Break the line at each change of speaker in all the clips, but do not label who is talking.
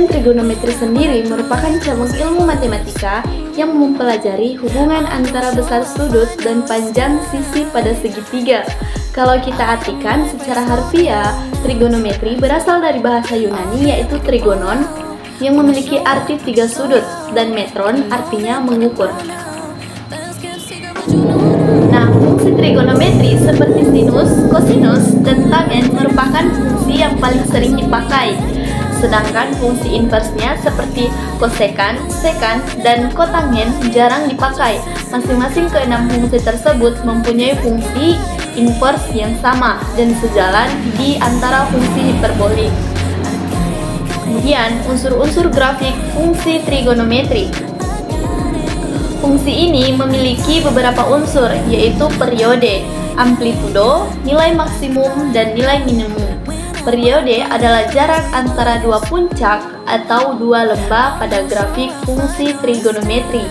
Kemudian trigonometri sendiri merupakan cabang ilmu matematika yang mempelajari hubungan antara besar sudut dan panjang sisi pada segitiga. Kalau kita artikan secara harfiah, trigonometri berasal dari bahasa Yunani yaitu trigonon yang memiliki arti tiga sudut dan metron artinya mengukur. Nah, fungsi trigonometri seperti sinus, kosinus, dan tangen merupakan fungsi yang paling sering dipakai. Sedangkan fungsi inversnya seperti kosekan, sekan, dan kotangen jarang dipakai. Masing-masing keenam fungsi tersebut mempunyai fungsi inverse yang sama dan sejalan di antara fungsi hiperbolik. Kemudian, unsur-unsur grafik fungsi trigonometri. Fungsi ini memiliki beberapa unsur, yaitu periode, amplitudo, nilai maksimum, dan nilai minimum. Periode adalah jarak antara dua puncak atau dua lembah pada grafik fungsi trigonometri.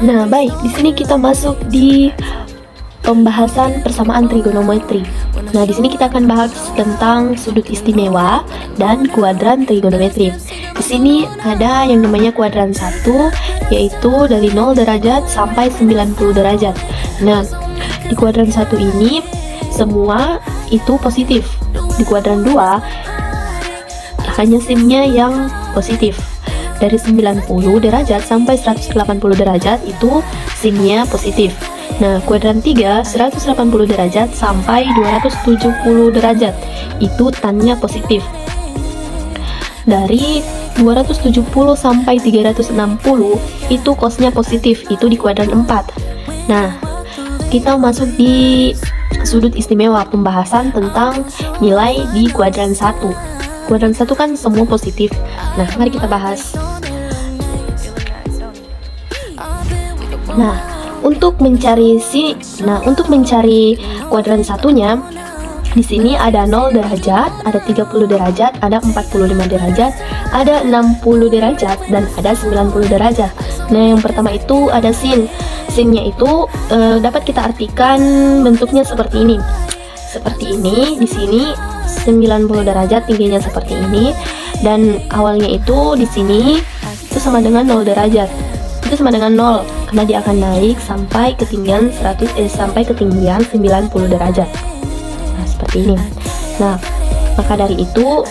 Nah, baik, di sini kita masuk di pembahasan persamaan trigonometri. Nah, di sini kita akan bahas tentang sudut istimewa dan kuadran trigonometri. Di sini ada yang namanya kuadran 1, yaitu dari 0 derajat sampai 90 derajat. Nah, di kuadran 1 ini semua itu positif. Di kuadran 2 hanya sinnya yang positif. Dari 90 derajat sampai 180 derajat itu sinnya positif. Nah, kuadran 3 180 derajat sampai 270 derajat itu tannya positif. Dari 270 sampai 360 itu cosnya positif, itu di kuadran 4. Nah, kita masuk di sudut istimewa, pembahasan tentang nilai di kuadran 1. Kuadran 1 kan semua positif. Nah, mari kita bahas. Nah, untuk mencari kuadran satunya, di sini ada 0 derajat, ada 30 derajat, ada 45 derajat, ada 60 derajat, dan ada 90 derajat. Nah, yang pertama itu ada sin. Sinnya itu dapat kita artikan bentuknya seperti ini. Seperti ini, di sini 90 derajat tingginya seperti ini, dan awalnya itu di sini itu sama dengan 0 derajat. Itu sama dengan 0 karena dia akan naik sampai ketinggian 90 derajat. Nah, seperti ini. Nah, maka dari itu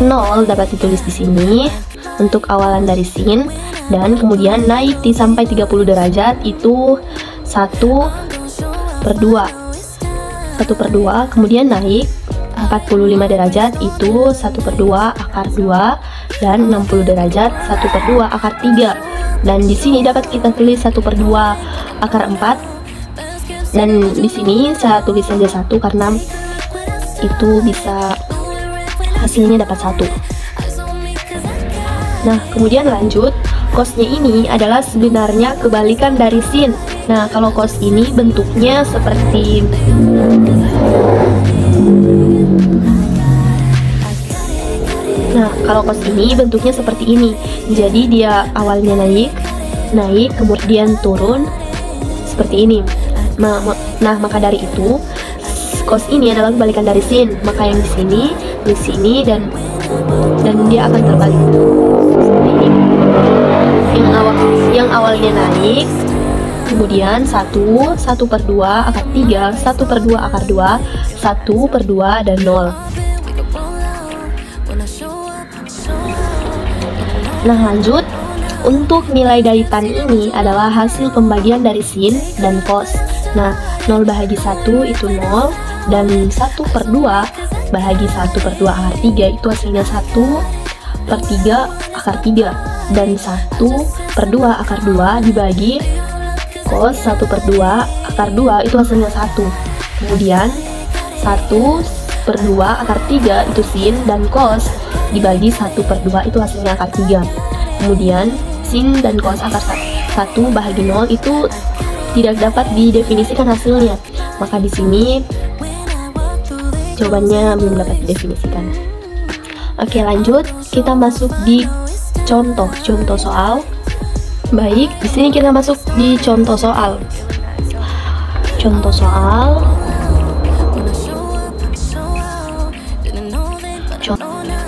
0 dapat ditulis di sini untuk awalan dari sin, dan kemudian naik sampai 30 derajat itu 1/2. 1/2, kemudian naik 45 derajat itu 1/2 akar 2, dan 60 derajat 1/2 akar 3. Dan di sini dapat kita tulis 1/2 akar 4, dan di sini saya tulis saja 1 karena itu bisa hasilnya dapat 1. Nah, kemudian lanjut, cosnya ini adalah sebenarnya kebalikan dari sin. Nah, kalau cos ini bentuknya seperti ini. Jadi dia awalnya naik, kemudian turun seperti ini. Nah, maka dari itu cos ini adalah kebalikan dari sin. Maka yang di sini dan dia akan terbalik. Yang awalnya naik, kemudian 1/2 akar 3, 1/2 akar 2, 1/2 dan 0. Nah, lanjut, untuk nilai dari tan ini adalah hasil pembagian dari sin dan cos. Nah, 0 bahagi 1 itu 0, dan 1/2 bahagi 1/2 akar 3 itu hasilnya 1/3 akar 3, dan 1/2 akar 2 dibagi cos 1/2 akar 2 itu hasilnya 1. Kemudian 1/2 akar 3 itu sin, dan cos dibagi 1/2 itu hasilnya akar 3. Kemudian sin dan cos akar 1 bahagi 0 itu tidak dapat didefinisikan hasilnya. Maka di sini jawabannya belum dapat didefinisikan. Oke, lanjut, kita masuk di contoh soal. Baik, di sini kita masuk di contoh soal. Contoh soal.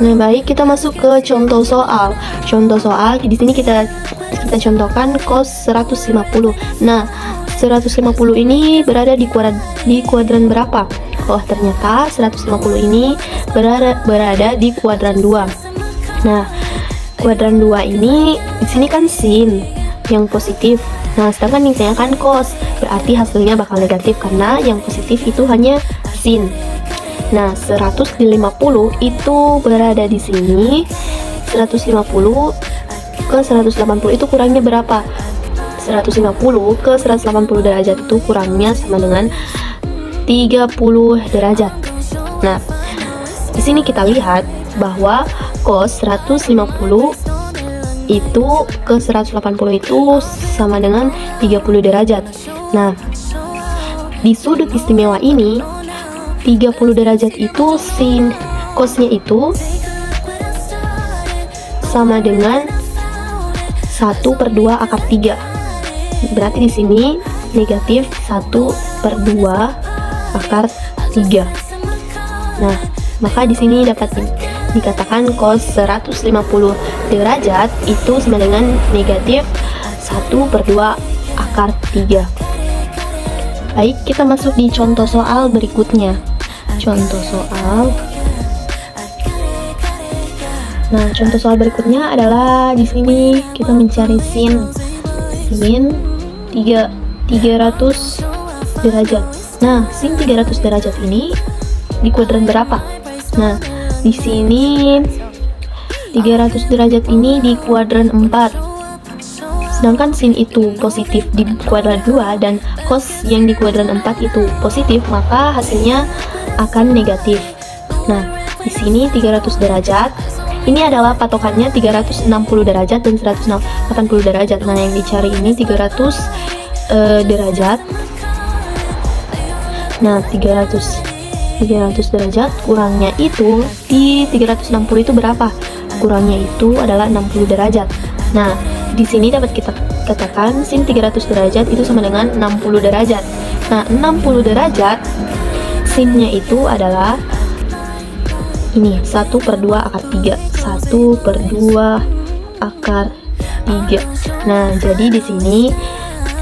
Nah, baik, kita masuk ke contoh soal. Contoh soal di sini kita contohkan cos 150. Nah, 150 ini berada di kuadran berapa? Oh, ternyata 150 ini berada di kuadran 2. Nah, kuadran 2 ini di sini kan sin yang positif. Nah, sedangkan yang saya kan cos, berarti hasilnya bakal negatif karena yang positif itu hanya sin. Nah, 150 itu berada di sini. 150 ke 180 itu kurangnya berapa? 150 ke 180 derajat itu kurangnya sama dengan 30 derajat. Nah, di sini kita lihat bahwa cos 150 itu ke 180 itu sama dengan 30 derajat. Nah, di sudut istimewa ini 30 derajat itu sin cosnya itu sama dengan 1/2 akar 3. Berarti di sini negatif 1/2 akar 3. Nah, maka di sini dapat dikatakan cos 150 derajat itu sama dengan negatif 1/2 akar 3. Baik, kita masuk di contoh soal berikutnya. Contoh soal. Nah, contoh soal berikutnya adalah di sini kita mencari sin 300 derajat. Nah, sin 300 derajat ini di kuadran berapa? Nah, di sini 300 derajat ini di kuadran 4. Sedangkan sin itu positif di kuadran 2 dan cos yang di kuadran 4 itu positif, maka hasilnya akan negatif. Nah, di sini 300 derajat. Ini adalah patokannya 360 derajat dan 180 derajat. Nah, yang dicari ini 300 derajat. Nah, 300 derajat kurangnya itu di 360 itu berapa? Kurangnya itu adalah 60 derajat. Nah, di sini dapat kita katakan sin 300 derajat itu sama dengan 60 derajat. Nah, 60 derajat sinnya itu adalah ini 1/2 akar 3. 1/2 akar 3. Nah, jadi di sini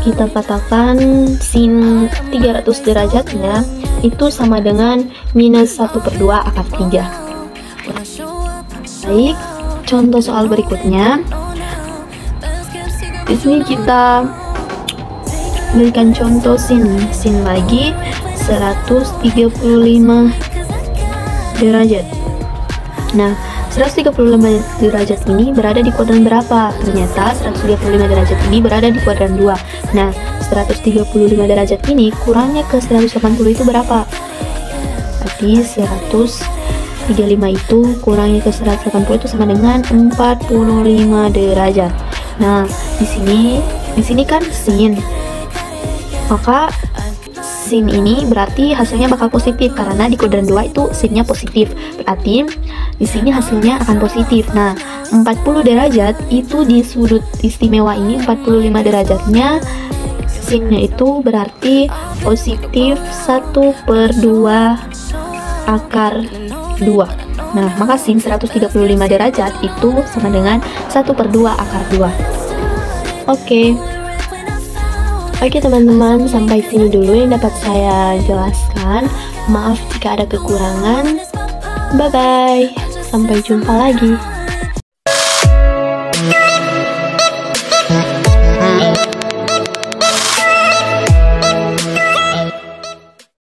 kita katakan sin 300 derajatnya itu sama dengan minus 1/2 akar 3. Baik, contoh soal berikutnya. Di sini kita berikan contoh sin lagi 135 derajat. Nah, 135 derajat ini berada di kuadran berapa? Ternyata 135 derajat ini berada di kuadran 2. Nah, 135 derajat ini kurangnya ke 180 itu berapa? Berarti 135 itu kurangnya ke 180 itu sama dengan 45 derajat. Nah, di sini kan sin. Maka sin ini berarti hasilnya bakal positif karena di kuadran 2 itu sinnya positif. Berarti di sini hasilnya akan positif. Nah, 40 derajat itu di sudut istimewa ini 45 derajatnya sinnya itu berarti positif 1/2 akar 2. Nah, maka sin 135 derajat itu sama dengan 1/2 akar 2. Oke teman-teman, sampai sini dulu yang dapat saya jelaskan. Maaf jika ada kekurangan. Bye-bye. Sampai jumpa lagi.